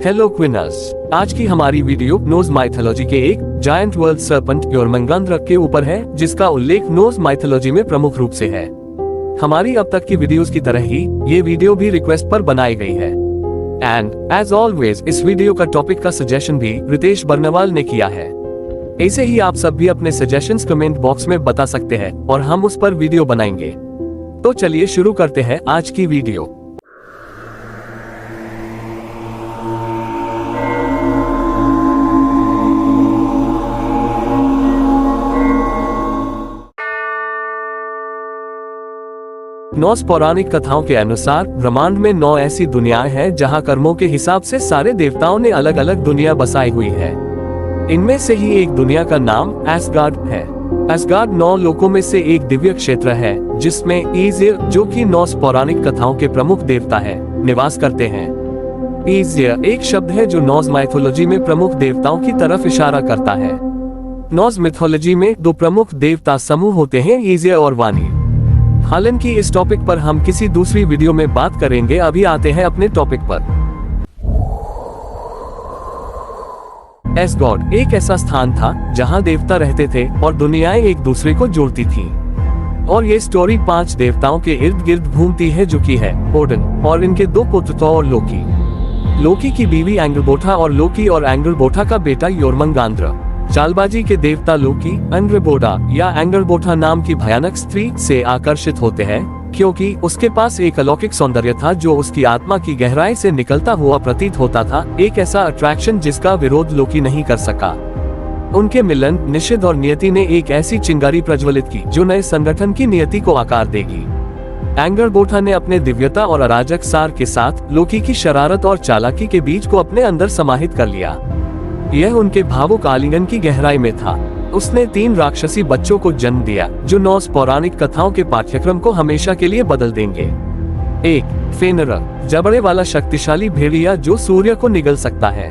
Hello क्विनर्स, आज की हमारी वीडियो नॉर्स माइथोलॉजी के एक जायंट वर्ल्ड सर्पेंट योर्मंगांद्र के ऊपर है, जिसका उल्लेख नॉर्स माइथोलॉजी में प्रमुख रूप से है। हमारी अब तक की वीडियोस की तरह ही ये वीडियो भी रिक्वेस्ट पर बनाई गई है। एंड एज ऑलवेज इस वीडियो का टॉपिक का सजेशन भी रितेश बर्नवाल ने किया है। ऐसे ही आप सब भी अपने सजेशंस कमेंट बॉक्स में बता सकते हैं और हम उस पर वीडियो बनाएंगे। तो चलिए शुरू करते हैं आज की वीडियो। नॉर्स पौराणिक कथाओं के अनुसार ब्रह्मांड में 9 ऐसी दुनियाएं हैं जहां कर्मों के हिसाब से सारे देवताओं ने अलग अलग दुनिया बसाई हुई है। इनमें से ही एक दुनिया का नाम एसगार्ड है। एसगार्ड 9 लोकों में से एक दिव्य क्षेत्र है, जिसमें ईजियर, जो कि नॉर्स पौराणिक कथाओं के प्रमुख देवता है, निवास करते हैं। ईजियर एक शब्द है जो नॉर्स माइथोलॉजी में प्रमुख देवताओं की तरफ इशारा करता है। नॉर्स मिथोलॉजी में 2 प्रमुख देवता समूह होते हैं, ईजियर और वानी। हालांकि इस टॉपिक पर हम किसी दूसरी वीडियो में बात करेंगे। अभी आते हैं अपने टॉपिक पर। एसगार्ड एक ऐसा स्थान था जहां देवता रहते थे और दुनियाएं एक दूसरे को जोड़ती थीं। और ये स्टोरी 5 देवताओं के इर्द गिर्द घूमती है, जो कि है ओडन और इनके 2 पुत्र और लोकी। लोकी की बीवी एंग्रबोटा और लोकी और एंग्रबोटा का बेटा योर्मंगांद्र। चालबाजी के देवता लोकी एंग्रबोटा या एंग्रबोटा नाम की भयानक स्त्री से आकर्षित होते हैं, क्योंकि उसके पास एक अलौकिक सौंदर्य था जो उसकी आत्मा की गहराई से निकलता हुआ प्रतीत होता था, एक ऐसा अट्रैक्शन जिसका विरोध लोकी नहीं कर सका। उनके मिलन निषिद्ध और नियति ने एक ऐसी चिंगारी प्रज्वलित की जो नए संगठन की नियति को आकार देगी। एंग्रबोटा ने अपने दिव्यता और अराजक सार के साथ लोकी की शरारत और चालाकी के बीज को अपने अंदर समाहित कर लिया। यह उनके भावुक आलिंगन की गहराई में था। उसने 3 राक्षसी बच्चों को जन्म दिया, जो नॉर्स पौराणिक कथाओं के पाठ्यक्रम को हमेशा के लिए बदल देंगे। 1. फेनरर, जबड़े वाला शक्तिशाली भेड़िया जो सूर्य को निगल सकता है।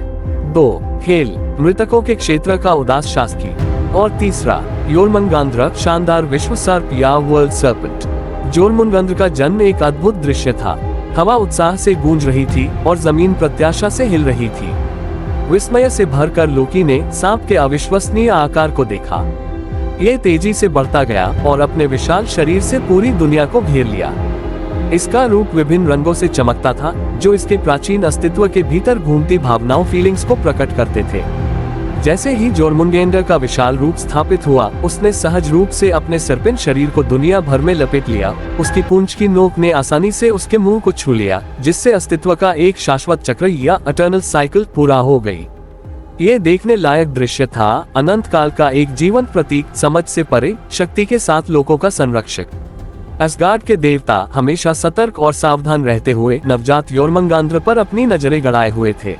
2. हेल, मृतकों के क्षेत्र का उदास शासकी। और 3. योर्मंगांद्र, शानदार विश्व सर्प या वर्ल्ड सर्पेंट। योर्मंगांद्र का जन्म एक अद्भुत दृश्य था। हवा उत्साह से गूंज रही थी और जमीन प्रत्याशा से हिल रही थी। विस्मय से भरकर लोकी ने सांप के अविश्वसनीय आकार को देखा। ये तेजी से बढ़ता गया और अपने विशाल शरीर से पूरी दुनिया को घेर लिया। इसका रूप विभिन्न रंगों से चमकता था, जो इसके प्राचीन अस्तित्व के भीतर घूमती भावनाओं फीलिंग्स को प्रकट करते थे। जैसे ही योर्मंगांद्र का विशाल रूप स्थापित हुआ, उसने सहज रूप से अपने सर्पेंट शरीर को दुनिया भर में लपेट लिया। उसकी पूंछ की नोक ने आसानी से उसके मुंह को छू लिया, जिससे अस्तित्व का एक शाश्वत चक्र या एटर्नल साइकिल पूरा हो गई। ये देखने लायक दृश्य था, अनंत काल का एक जीवंत प्रतीक, समझ से परे, शक्ति के साथ लोगों का संरक्षक। एसगार्ड के देवता हमेशा सतर्क और सावधान रहते हुए नवजात योर्मंगांद्र पर अपनी नजरें गड़ाए हुए थे।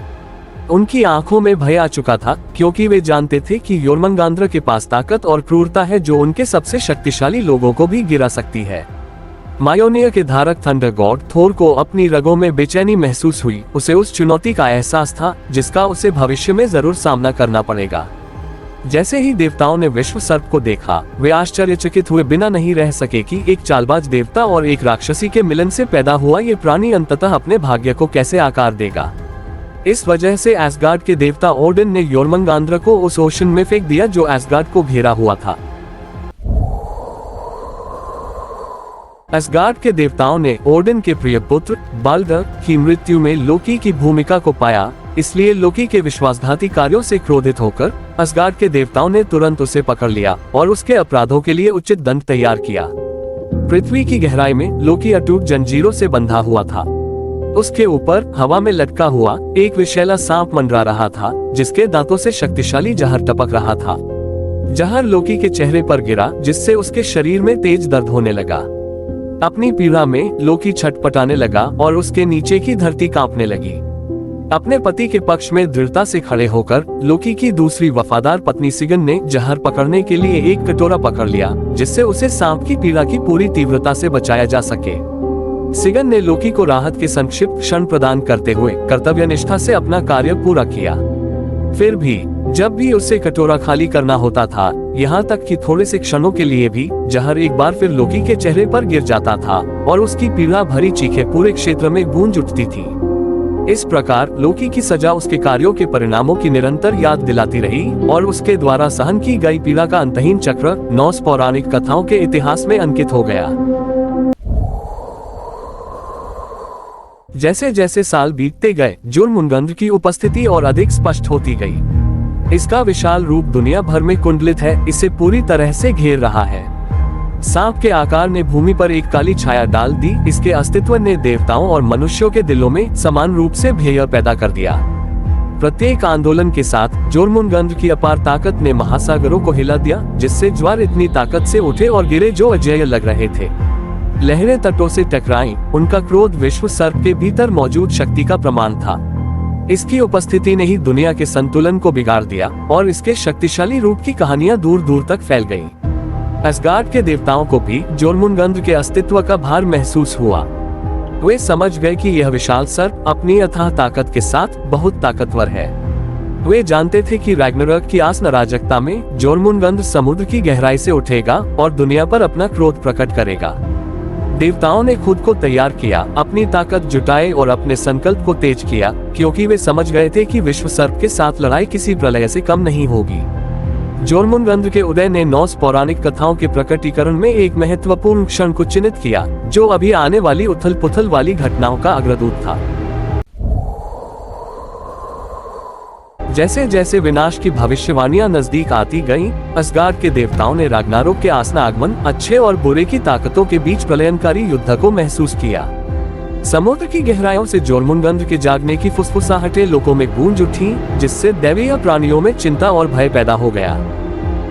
उनकी आंखों में भय आ चुका था, क्योंकि वे जानते थे कि योर्मंगांद्र के पास ताकत और क्रूरता है जो उनके सबसे शक्तिशाली लोगों को भी गिरा सकती है। मायोनियर के धारक थंडर गॉड थोर को अपनी रगों में बेचैनी महसूस हुई। उसे उस चुनौती का एहसास था जिसका उसे भविष्य में जरूर सामना करना पड़ेगा। जैसे ही देवताओं ने विश्व सर्प को देखा, वे आश्चर्यचकित हुए बिना नहीं रह सके कि एक चालबाज देवता और एक राक्षसी के मिलन से पैदा हुआ ये प्राणी अंततः अपने भाग्य को कैसे आकार देगा। इस वजह से एसगार्ड के देवता ओडन ने योर्मंगांद्र को उस ओशन में फेंक दिया जो एसगार्ड को घेरा हुआ था। एसगार्ड के देवताओं ने ओडन के प्रिय पुत्र बाल्डर की मृत्यु में लोकी की भूमिका को पाया, इसलिए लोकी के विश्वासघाती कार्यों से क्रोधित होकर एसगार्ड के देवताओं ने तुरंत उसे पकड़ लिया और उसके अपराधों के लिए उचित दंड तैयार किया। पृथ्वी की गहराई में लोकी अटूट जंजीरों से बंधा हुआ था। उसके ऊपर हवा में लटका हुआ एक विषैला सांप मंडरा रहा था, जिसके दांतों से शक्तिशाली जहर टपक रहा था। जहर लोकी के चेहरे पर गिरा, जिससे उसके शरीर में तेज दर्द होने लगा। अपनी पीड़ा में लोकी छटपटाने लगा और उसके नीचे की धरती कांपने लगी। अपने पति के पक्ष में दृढ़ता से खड़े होकर लोकी की दूसरी वफादार पत्नी सिगन ने जहर पकड़ने के लिए एक कटोरा पकड़ लिया, जिससे उसे सांप की पीड़ा की पूरी तीव्रता से बचाया जा सके। सिगन ने लोकी को राहत के संक्षिप्त क्षण प्रदान करते हुए कर्तव्य निष्ठा से अपना कार्य पूरा किया। फिर भी जब भी उसे कटोरा खाली करना होता था, यहाँ तक कि थोड़े से क्षणों के लिए भी, जहर एक बार फिर लोकी के चेहरे पर गिर जाता था और उसकी पीड़ा भरी चीखें पूरे क्षेत्र में गूंज उठती थी। इस प्रकार लोकी की सजा उसके कार्यों के परिणामों की निरंतर याद दिलाती रही और उसके द्वारा सहन की गई पीड़ा का अंतहीन चक्र नॉर्स पौराणिक कथाओं के इतिहास में अंकित हो गया। जैसे जैसे साल बीतते गए, जोरमुंगंद्र की उपस्थिति और अधिक स्पष्ट होती गई। इसका विशाल रूप दुनिया भर में कुंडलित है, इसे पूरी तरह से घेर रहा है। सांप के आकार ने भूमि पर एक काली छाया डाल दी। इसके अस्तित्व ने देवताओं और मनुष्यों के दिलों में समान रूप से भय पैदा कर दिया। प्रत्येक आंदोलन के साथ जोरमुंगंद्र की अपार ताकत ने महासागरों को हिला दिया, जिससे ज्वार इतनी ताकत से उठे और गिरे जो अजेय लग रहे थे। लहरें तटों से टकराईं, उनका क्रोध विश्व सर्प के भीतर मौजूद शक्ति का प्रमाण था। इसकी उपस्थिति ने ही दुनिया के संतुलन को बिगाड़ दिया और इसके शक्तिशाली रूप की कहानियां दूर दूर तक फैल गईं। असगार्ड के देवताओं को भी जोरमुंगंद्र के अस्तित्व का भार महसूस हुआ। वे समझ गए कि यह विशाल सर्प अपनी अथाह ताकत के साथ बहुत ताकतवर है। वे जानते थे कि रैग्नारोक की आसन अराजकता में जोरमुंगंद्र समुद्र की गहराई से उठेगा और दुनिया पर अपना क्रोध प्रकट करेगा। देवताओं ने खुद को तैयार किया, अपनी ताकत जुटाए और अपने संकल्प को तेज किया, क्योंकि वे समझ गए थे कि विश्व सर्प के साथ लड़ाई किसी प्रलय से कम नहीं होगी। जोरमुंगंद्र के उदय ने नॉर्स पौराणिक कथाओं के प्रकटीकरण में एक महत्वपूर्ण क्षण को चिन्हित किया, जो अभी आने वाली उथल पुथल वाली घटनाओं का अग्रदूत था। जैसे जैसे विनाश की भविष्यवाणियां नजदीक आती गईं, असगार्ड के देवताओं ने रैग्नारोक के आसन आगमन, अच्छे और बुरे की ताकतों के बीच प्रलयनकारी युद्ध को महसूस किया। समुद्र की गहराइयों से जोरमुंगंद्र के जागने की फुसफुसाहटें लोगों में गूंज उठी, जिससे दैवीय प्राणियों में चिंता और भय पैदा हो गया।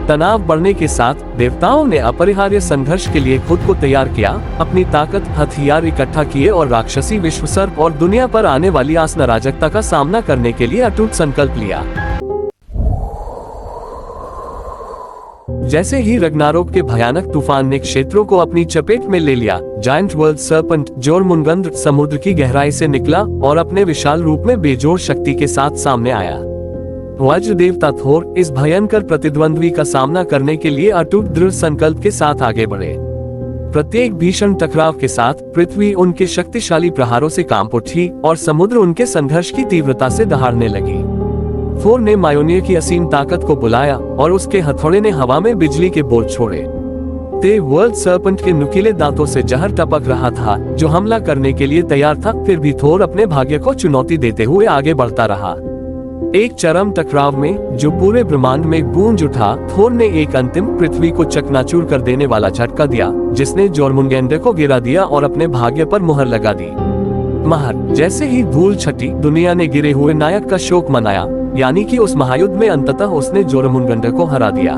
तनाव बढ़ने के साथ देवताओं ने अपरिहार्य संघर्ष के लिए खुद को तैयार किया, अपनी ताकत हथियार इकट्ठा किए और राक्षसी विश्व सर्प और दुनिया पर आने वाली आसन अराजकता का सामना करने के लिए अटूट संकल्प लिया। जैसे ही रग्नारोक के भयानक तूफान ने क्षेत्रों को अपनी चपेट में ले लिया, जायंट वर्ल्ड सर्पेंट जोरमुंगंद्र समुद्र की गहराई से निकला और अपने विशाल रूप में बेजोड़ शक्ति के साथ सामने आया। वज्र देवता थोर इस भयंकर प्रतिद्वंद्वी का सामना करने के लिए अटूट दृढ़ संकल्प के साथ आगे बढ़े। प्रत्येक भीषण टकराव के साथ पृथ्वी उनके शक्तिशाली प्रहारों से कांप उठी और समुद्र उनके संघर्ष की तीव्रता से दहाड़ने लगी। थोर ने मायोनियर की असीम ताकत को बुलाया और उसके हथौड़े ने हवा में बिजली के बोल छोड़े। ते वर्ल्ड सर्पेंट के नुकीले दांतों से जहर टपक रहा था, जो हमला करने के लिए तैयार था। फिर भी थोर अपने भाग्य को चुनौती देते हुए आगे बढ़ता रहा। एक चरम टकराव में जो पूरे ब्रह्मांड में गूंज उठा, थोर ने एक अंतिम पृथ्वी को चकनाचूर कर देने वाला झटका दिया, जिसने जोरमुंगंद्र को गिरा दिया और अपने भाग्य पर मुहर लगा दी। जैसे ही धूल छटी, दुनिया ने गिरे हुए नायक का शोक मनाया, यानी कि उस महायुद्ध में अंततः उसने जोरमुंगंद्र को हरा दिया।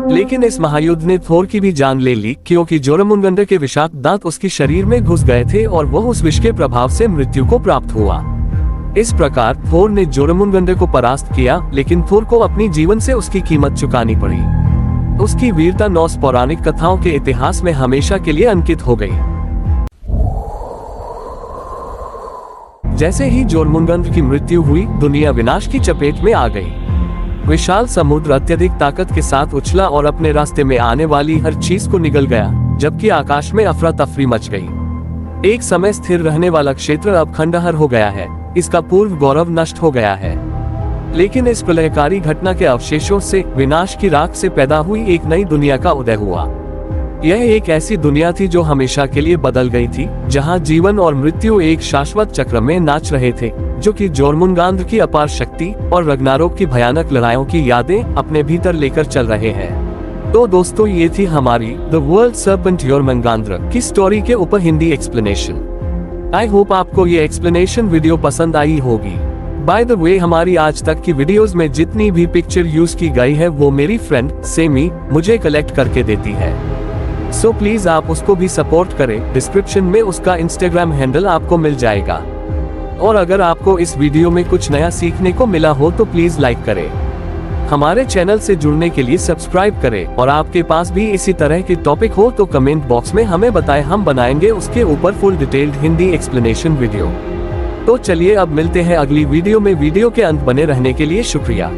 लेकिन इस महायुद्ध ने थोर की भी जान ले ली, क्योंकि जोरमुंगंद्र के विषाक्त दांत उसके शरीर में घुस गए थे और वह उस विष के प्रभाव से मृत्यु को प्राप्त हुआ। इस प्रकार थोर ने जोरमुंगंद्र को परास्त किया, लेकिन थोर को अपनी जीवन से उसकी कीमत चुकानी पड़ी। उसकी वीरता नॉर्स पौराणिक कथाओं के इतिहास में हमेशा के लिए अंकित हो गई। जैसे ही जोरमुंगंद्र की मृत्यु हुई, दुनिया विनाश की चपेट में आ गई। विशाल समुद्र अत्यधिक ताकत के साथ उछला और अपने रास्ते में आने वाली हर चीज को निगल गया, जबकि आकाश में अफरा तफरी मच गई। एक समय स्थिर रहने वाला क्षेत्र अब खंडहर हो गया है, इसका पूर्व गौरव नष्ट हो गया है। लेकिन इस प्रलयकारी घटना के अवशेषों से, विनाश की राख से पैदा हुई एक नई दुनिया का उदय हुआ। यह एक ऐसी दुनिया थी जो हमेशा के लिए बदल गई थी, जहां जीवन और मृत्यु एक शाश्वत चक्र में नाच रहे थे, जो कि जोरमुंगंद्र की अपार शक्ति और रग्नारोक की भयानक लड़ाइयों की यादें अपने भीतर लेकर चल रहे हैं। तो दोस्तों, ये थी हमारी द वर्ल्ड सर्पेंट जोरमुंगंद्र की स्टोरी के ऊपर हिंदी एक्सप्लेनेशन। आई होप आपको ये एक्सप्लेनेशन वीडियो पसंद आई होगी। बाय द वे, हमारी आज तक की वीडियोस में जितनी भी पिक्चर यूज की गई है, वो मेरी फ्रेंड सेमी मुझे कलेक्ट करके देती है। सो प्लीज आप उसको भी सपोर्ट करें। डिस्क्रिप्शन में उसका इंस्टाग्राम हैंडल आपको मिल जाएगा। और अगर आपको इस वीडियो में कुछ नया सीखने को मिला हो तो प्लीज लाइक करें। हमारे चैनल से जुड़ने के लिए सब्सक्राइब करें, और आपके पास भी इसी तरह के टॉपिक हो तो कमेंट बॉक्स में हमें बताएं, हम बनाएंगे उसके ऊपर full detailed Hindi explanation video. तो चलिए अब मिलते हैं अगली वीडियो में। वीडियो के अंत बने रहने के लिए शुक्रिया।